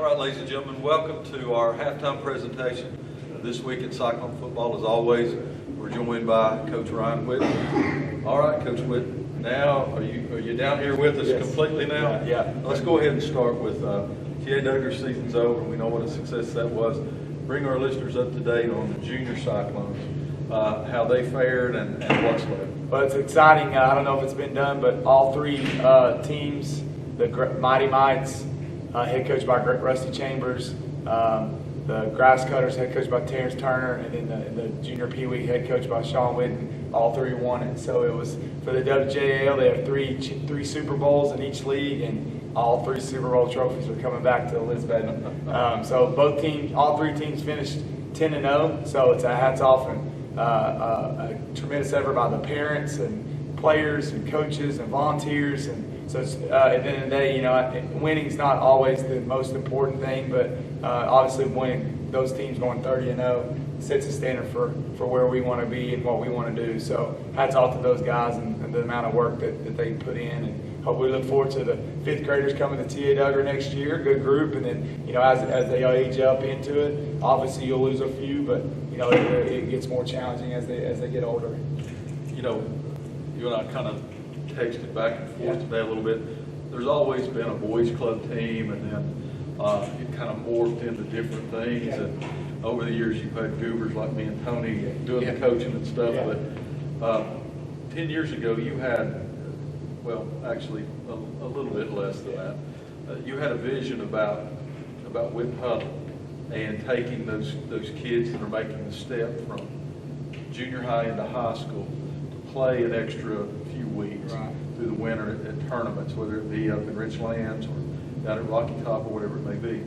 All right, ladies and gentlemen, welcome to our halftime presentation this week at Cyclone Football. As always, we're joined by Coach Ryan Witten. All right, Coach Witten, now are you down here with us completely now? Yeah. Let's go ahead and start with T.A. Duggar's season's over, and we know what a success that was. Bring our listeners up to date on the junior Cyclones, how they fared and what's left. Well, it's exciting. I don't know if it's been done, but all three teams, the Mighty Mites, head coached by Rusty Chambers, the Grass Cutters, head coached by Terrence Turner, and then the junior Pee Wee, head coached by Sean Witten, all three won it. So it was for the WJAL. They have three Super Bowls in each league, and all three Super Bowl trophies are coming back to Elizabeth. So all three teams finished 10-0. So it's a hats off and a tremendous effort by the parents and players and coaches and volunteers. And so it's, at the end of the day, winning's not always the most important thing, but obviously winning, those teams going 30-0 sets a standard for where we want to be and what we want to do. So hats off to those guys and the amount of work that they put in. And hope we look forward to the fifth graders coming to T.A. Duggar next year. Good group, and then as they age up into it, obviously you'll lose a few, but it gets more challenging as they get older. You and I kind of texted back and forth today a little bit. There's always been a boys club team, and then it kind of morphed into different things. Yeah. And over the years, you've had goobers like me and Tony doing the coaching and stuff. Yeah. But 10 years ago, you had, well, actually a little bit less than that. You had a vision about Witten Huddle and taking those kids that are making the step from junior high into high school to play an extra few weeks through the winter at tournaments, whether it be up in Richlands or down at Rocky Top or whatever it may be.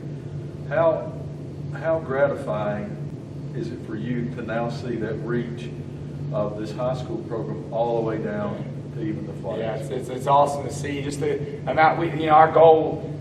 How gratifying is it for you to now see that reach of this high school program all the way down to even the flag? Yeah, it's awesome to see. Just the amount our goal,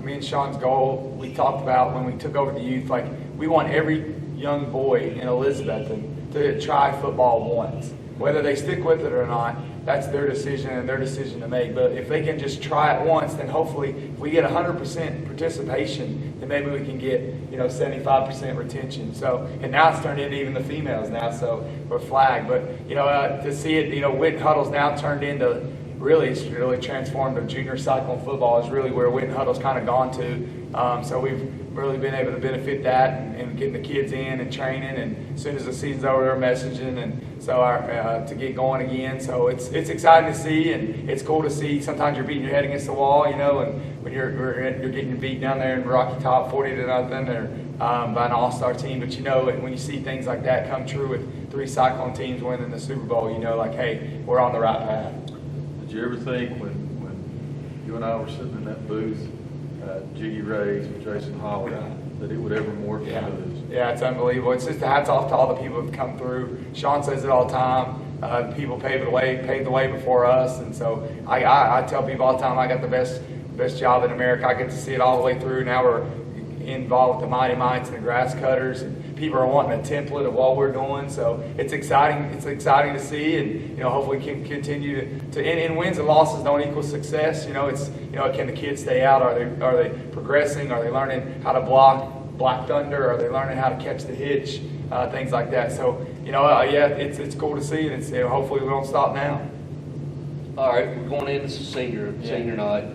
me and Sean's goal, we talked about when we took over the youth. Like, we want every young boy in Elizabethton to try football once, whether they stick with it or not. That's their decision and their decision to make. But if they can just try it once, then hopefully if we get 100% participation, then maybe we can get 75% retention. So, and now it's turned into even the females now, so we're flagged. But to see it, Witten Huddle's now turned into it's really transformed to junior Cyclone football is really where Witten Huddle's kind of gone to. So we've really been able to benefit that and getting the kids in and training, and as soon as the season's over, they're messaging, and so to get going again. So it's exciting to see, and it's cool to see. Sometimes you're beating your head against the wall, and when you're getting beat down there in Rocky Top 40-0 or by an all-star team. But when you see things like that come true with three Cyclone teams winning the Super Bowl, hey, we're on the right path. Did you ever think when you and I were sitting in that booth at Jiggy Ray's with Jason Holler that it would ever morph into this? Yeah, it's unbelievable. It's just a hats off to all the people who've come through. Sean says it all the time. People paved the way before us, and so I tell people all the time I got the best job in America. I get to see it all the way through. Now we're involved with the Mighty Mites and the Grass Cutters, and people are wanting a template of what we're doing. So it's exciting. It's exciting to see, and hopefully can continue to. And wins and losses don't equal success. Can the kids stay out? Are they progressing? Are they learning how to block Black Thunder? Are they learning how to catch the hitch? Things like that. So it's cool to see, and hopefully we don't stop now. All right, we're going into senior night.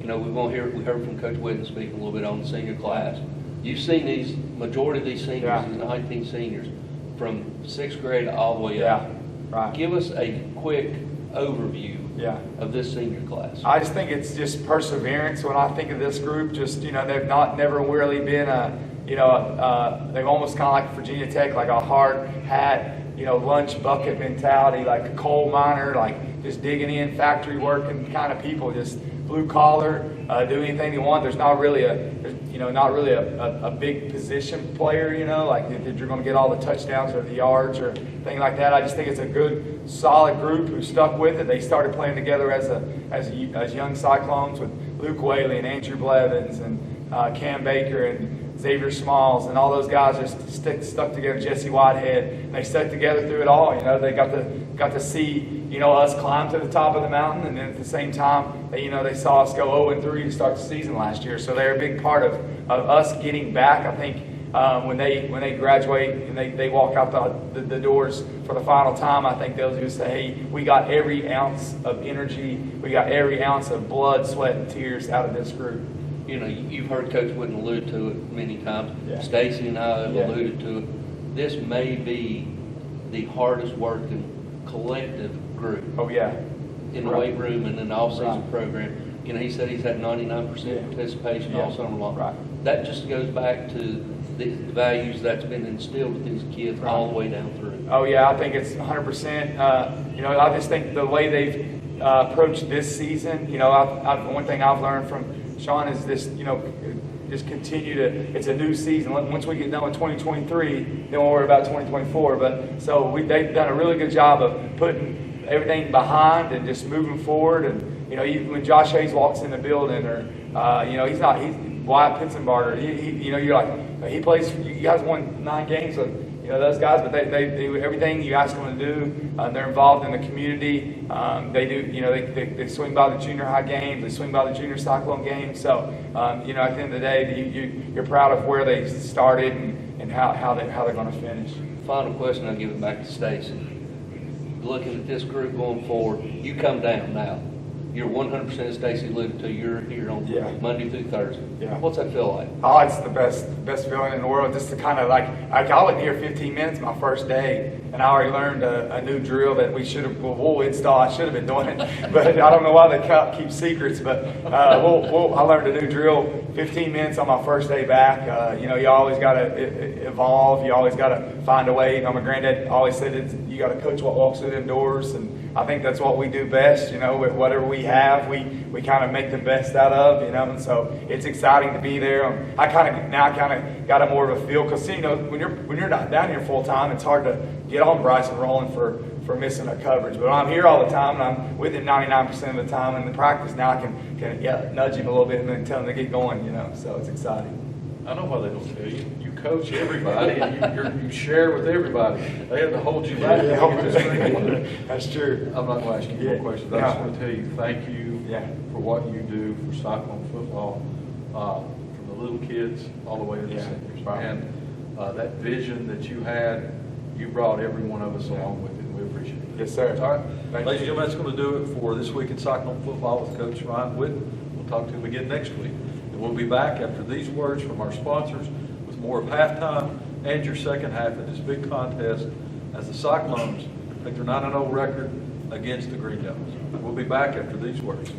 We heard from Coach Witten speak a little bit on the senior class. You've seen majority of these seniors, these 19 seniors, from 6th grade all the way up. Right. Give us a quick overview of this senior class. I just think it's just perseverance. When I think of this group, they've never really been they've almost kind of like Virginia Tech, like a hard hat, lunch bucket mentality, like a coal miner, like just digging in, factory working kind of people, just blue collar, do anything they want. There's not really a big position player, like that you're going to get all the touchdowns or the yards or thing like that. I just think it's a good, solid group who stuck with it. They started playing together as young Cyclones with Luke Whaley and Andrew Blevins and Cam Baker and Xavier Smalls, and all those guys just stuck together. Jesse Whitehead, and they stuck together through it all. They got to see us climb to the top of the mountain, and then at the same time, they saw us go 0-3 to start the season last year. So they're a big part of of us getting back. I think when they graduate and they walk out the doors for the final time, I think they'll just say, hey, we got every ounce of energy, we got every ounce of blood, sweat, and tears out of this group. You know, you've heard Coach Witten allude to it many times. Yeah. Stacy and I have Yeah. alluded to it. This may be the hardest working collective group Oh, yeah. in the Right. weight room and in the off-season Right. program. You know, he said he's had 99% Yeah. participation Yeah. all summer long. Right. That just goes back to the values that's been instilled with these kids Right. all the way down through. Oh, yeah, I think it's 100%. You know, I just think the way they've approached this season, you know, one thing I've learned from Sean is this, you know, just continue to, it's a new season. Once we get done with 2023, then we'll worry about 2024. But so they've done a really good job of putting everything behind and just moving forward. And, you know, even when Josh Hayes walks in the building, or, you know, he's Wyatt Pitzenbarger, you know, you're like, he plays, you guys won 9 games with, you know, those guys, but they do everything you ask them to do. They're involved in the community. They do, you know, they swing by the junior high games. They swing by the junior Cyclone games. So, you know, at the end of the day, you're proud of where they started and how they're going to finish. Final question, I'll give it back to Stacy. Looking at this group going forward, you come down now. You're 100% Stacy alluded to. You're here on Yeah. Monday through Thursday. Yeah. What's that feel like? Oh, it's the best feeling in the world. Just to kind of like I wasn't here 15 minutes my first day, and I already learned a new drill that we'll install. I should have been doing it, but I don't know why they keep secrets. But I learned a new drill 15 minutes on my first day back. You know, you always got to evolve. You always got to find a way. You know, my granddad always said you got to coach what walks through them doors, and I think that's what we do best. You know, with whatever we have, we kind of make the best out of. You know, and so it's exciting to be there. I kind of got a more of a feel because you know when you're not down here full time, it's hard to get on Bryce and rolling for missing a coverage. But I'm here all the time, and I'm with him 99% of the time. In the practice now, I can nudge him a little bit and then tell him to get going. You know, so it's exciting. I know why they don't tell you. You coach everybody, and you share with everybody. They have to hold you back. to get this thing. That's true. I'm not going to ask you more questions. I just want to tell you thank you for what you do for Cyclone Football, from the little kids all the way to the seniors. Right. And that vision that you had, you brought every one of us along with it, and we appreciate it. Yes, sir. All right. Thank Ladies and you. gentlemen, that's going to do it for this week in Cyclone Football with Coach Ryan Witten. We'll talk to him again next week. And we'll be back after these words from our sponsors with more of halftime and your second half of this big contest as the Cyclones take their 9-0 record against the Green Devils. We'll be back after these words.